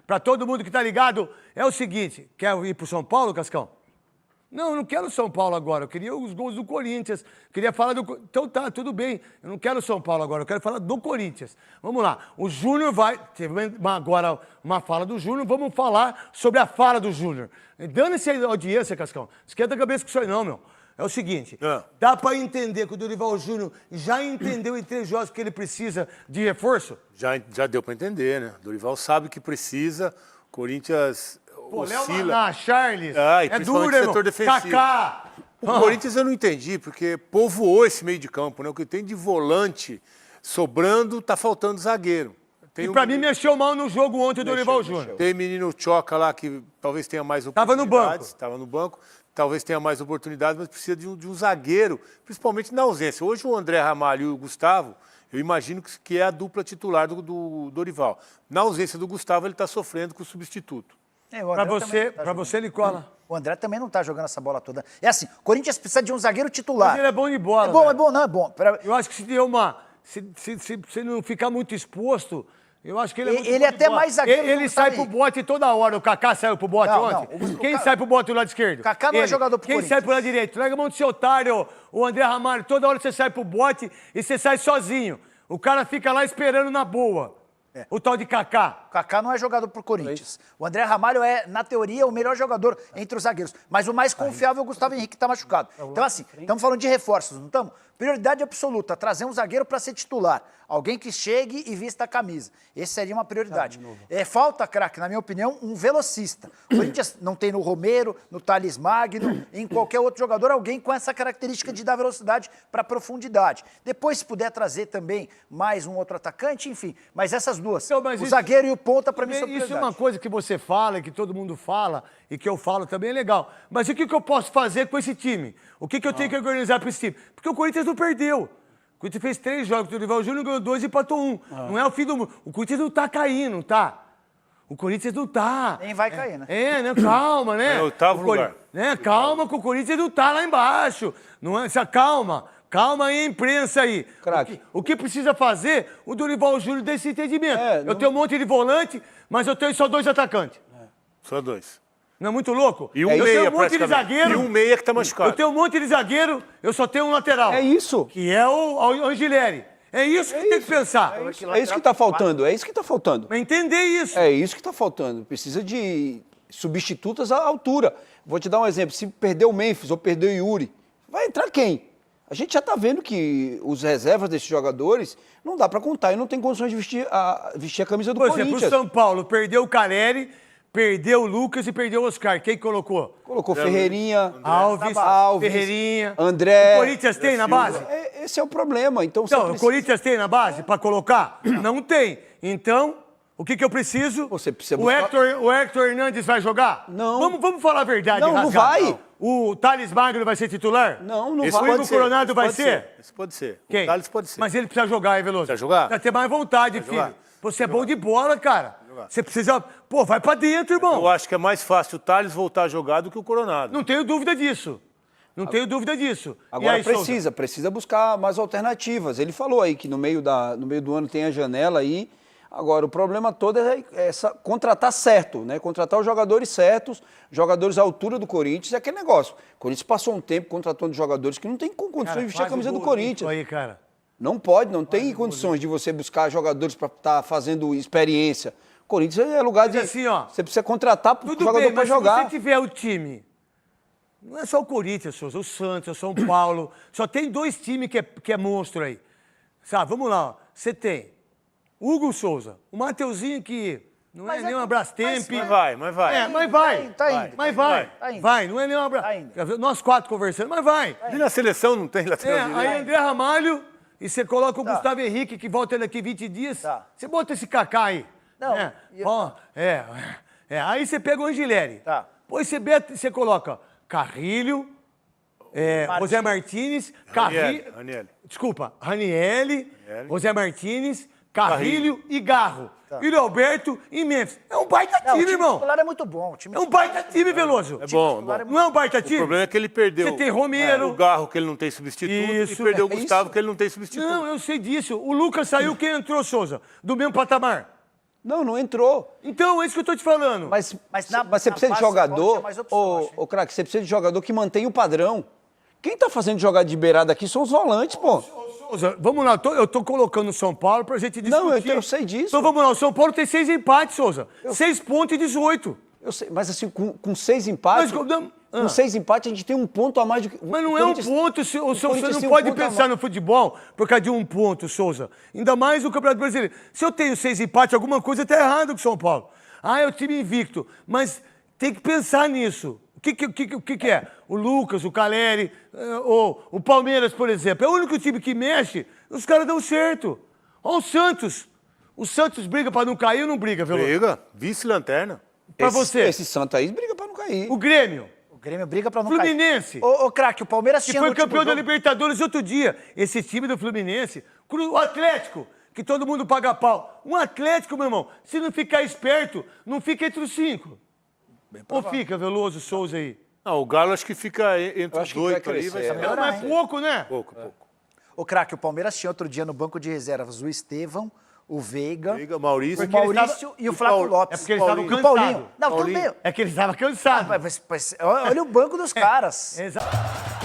Pra todo mundo que tá ligado, é o seguinte, quer ir pro São Paulo, Cascão? Não, eu não quero São Paulo agora, eu queria os gols do Corinthians, queria falar do... Então tá, tudo bem, eu não quero São Paulo agora, eu quero falar do Corinthians. Vamos lá, o Júnior vai... Teve agora uma fala do Júnior, vamos falar sobre a fala do Júnior. Dando-se a audiência, Cascão, esquenta a cabeça com isso aí não, meu. É o seguinte, dá pra entender que o Dorival Júnior já entendeu em 3 jogos que ele precisa de reforço? Já deu pra entender, né? O Dorival sabe que precisa, Corinthians... Pô, Léo Maná, Charles, é duro, irmão. setor defensivo. Kaká. O Corinthians eu não entendi, porque povoou esse meio de campo, né? O que tem de volante sobrando, tá faltando zagueiro. E pra mim mexeu mal no jogo ontem o Dorival Júnior. Tem menino Choca lá que talvez tenha mais oportunidades. Tava no banco. Talvez tenha mais oportunidades, mas precisa de um zagueiro, principalmente na ausência. Hoje o André Ramalho e o Gustavo, eu imagino que é a dupla titular do Dorival. Na ausência do Gustavo, ele está sofrendo com o substituto. Pra você, Nicola. O André também não tá jogando essa bola toda. É assim, o Corinthians precisa de um zagueiro titular. Mas ele é bom de bola. É bom, não é bom. Eu acho que se deu se não ficar muito exposto, eu acho que ele é muito Ele é até mais zagueiro que o Ele Gustavo sai pro Henrique. bote toda hora. O Kaká saiu pro bote ontem. Quem sai pro bote do lado esquerdo? Kaká não é jogador pro Quem Corinthians. sai pro lado direito? Larga a mão do seu otário, o André Ramalho. Toda hora você sai pro bote e você sai sozinho. O cara fica lá esperando na boa. O tal de Kaká. O Kaká não é jogador pro Corinthians. O André Ramalho é, na teoria, o melhor jogador entre os zagueiros. Mas o mais confiável é o Gustavo Henrique, que tá machucado. Então, assim, estamos falando de reforços, não estamos? Prioridade absoluta, trazer um zagueiro para ser titular. Alguém que chegue e vista a camisa. Esse seria uma prioridade. Falta, craque, na minha opinião, um velocista. O Corinthians não tem no Romero, no Thales Magno, em qualquer outro jogador, alguém com essa característica de dar velocidade para profundidade. Depois, se puder trazer também mais um outro atacante, enfim. Mas essas duas, o zagueiro e o ponta, para mim, são prioridade. Isso é uma coisa que você fala, que todo mundo fala, e que eu falo também é legal. Mas o que eu posso fazer com esse time? O que eu tenho que organizar para esse time? Porque o Corinthians não perdeu. O Corinthians fez 3 jogos, o Dorival Júnior ganhou 2 e empatou 1. Não é o fim do mundo. O Corinthians não tá caindo, tá? O Corinthians não tá. Nem vai cair, né? Né? Calma, né? É o 8º lugar. Calma que o Corinthians não tá lá embaixo. Não é, calma. Calma aí, imprensa aí. Craque. O que precisa fazer, o Dorival Júnior desse entendimento. Eu tenho um monte de volante, mas eu tenho só 2 atacantes. Só 2. Não é muito louco? E um eu meia, tenho um monte de zagueiro. E um meia que tá machucado. Eu tenho um monte de zagueiro, eu só tenho um lateral. É isso. Que é o Angileri. É isso que tem que pensar. É isso que tá faltando, é isso que tá faltando. Mas entender isso. É isso que tá faltando. Precisa de substitutas à altura. Vou te dar um exemplo. Se perder o Memphis ou perder o Yuri, vai entrar quem? A gente já tá vendo que os reservas desses jogadores não dá pra contar e não tem condições de vestir a camisa do Por Corinthians. exemplo, o São Paulo perdeu o Caleri, perdeu o Lucas e perdeu o Oscar. Quem colocou? Colocou Ferreirinha, Alves, Ferreirinha, Ferreirinha. André. O Corinthians tem na base? Esse é o problema. Então, O Corinthians tem na base para colocar? Não tem. Então, o que eu preciso? Você precisa o Hector Hernandes vai jogar? Não. Vamos falar a verdade. Não vai. Não. O Thales Magno vai ser titular? Não vai. vai. O Igor Coronado vai ser? Esse pode ser. Quem? O Thales pode ser. Mas ele precisa jogar, hein, Veloso? Precisa jogar? Precisa ter mais vontade, filho. Jogar. Você é bom de bola, cara. Você precisa... Pô, vai pra dentro, irmão. Eu acho que é mais fácil o Thales voltar a jogar do que o Coronado. Não tenho dúvida disso. Não tenho dúvida disso. Agora aí, precisa buscar mais alternativas. Ele falou aí que no meio do ano tem a janela aí. Agora, o problema todo é contratar certo, né? Contratar os jogadores certos, jogadores à altura do Corinthians, é aquele negócio. O Corinthians passou um tempo contratando jogadores que não tem condições de vestir a camisa do Corinthians. Aí, cara. Não pode, não tem condições de você buscar jogadores para estar fazendo experiência. O Corinthians é lugar de... assim, ó, você precisa contratar tudo jogador bem, para mas jogar. se você tiver o time... Não é só o Corinthians, Souza, o Santos, o São Paulo. Só tem 2 times que é monstro aí. Sabe, vamos lá, ó. Você tem Hugo Souza, o Mateuzinho que não é nem uma Brastemp. Mas vai. Mas vai. Tá indo. Mas vai. Vai, não é nem uma Brastemp. Nós 4 conversando, mas vai. E na seleção não tem lateral direito? Aí André Ramalho, e você coloca o Gustavo Henrique, que volta daqui 20 dias. Você bota esse Kaká aí. Não. Aí você pega o Angileri. Depois você coloca Carrilho, José Martínez, Ranieri. Desculpa, Ranieri, José Martínez, Carrilho e Garro. E o Alberto e Memphis. É um baita time, o time irmão. titular é muito bom. É um baita time, Veloso. É bom. Não é um baita time? O problema é que ele perdeu Você tem Romero. o Garro, que ele não tem substituto, e perdeu o Gustavo, que ele não tem substituto. Não, eu sei disso. O Lucas saiu, quem entrou, Souza? Do mesmo patamar. Não entrou. Então, é isso que eu tô te falando. Mas na você precisa de fase jogador, tinha mais opção, acho, hein? craque, você precisa de jogador que mantenha o padrão. Quem tá fazendo jogada de beirada aqui são os volantes, pô. Souza, vamos lá, eu tô colocando o São Paulo pra gente discutir. Não, eu sei disso. Então vamos lá, o São Paulo tem 6 empates, Souza. 6 pontos e 18. Eu sei, mas assim, com 6 empates... Mas, com 6 empates, a gente tem um ponto a mais do que... Mas não é um ponto, você não tem um pode ponto a pensar mais. no futebol por causa de um ponto, Souza. Ainda mais no Campeonato Brasileiro. Se eu tenho 6 empates, alguma coisa tá errada com o São Paulo. Ah, é o time invicto. Mas tem que pensar nisso. O que é? O Lucas, o Caleri, o Palmeiras, por exemplo. É o único time que mexe, os caras dão certo. Olha o Santos. O Santos briga pra não cair ou não briga, Veloso? Briga, vice-lanterna. Pra você. Esse Santos aí briga pra não cair. O Grêmio. O Grêmio briga pra não Fluminense. cair. Ô, craque, o Palmeiras Que tinha foi no último campeão da jogo- Libertadores outro dia. Esse time do Fluminense, o Atlético, que todo mundo paga pau. Um Atlético, meu irmão, se não ficar esperto, não fica entre os 5. Ou fica, Veloso, Souza aí? Não, o Galo acho que fica entre acho os que vai 8 ali. crescer, Vai é. ser Não, mas é pouco, né? pouco. Ô, craque, o Palmeiras tinha outro dia no banco de reservas o Estevão, o Veiga, Briga, Maurício. o Maurício e o Flávio Lopes. É porque eles estavam E o cansados. Paulinho. Não, tudo Paulinho. bem. É que eles estavam cansados. Olha o banco dos caras. Exato.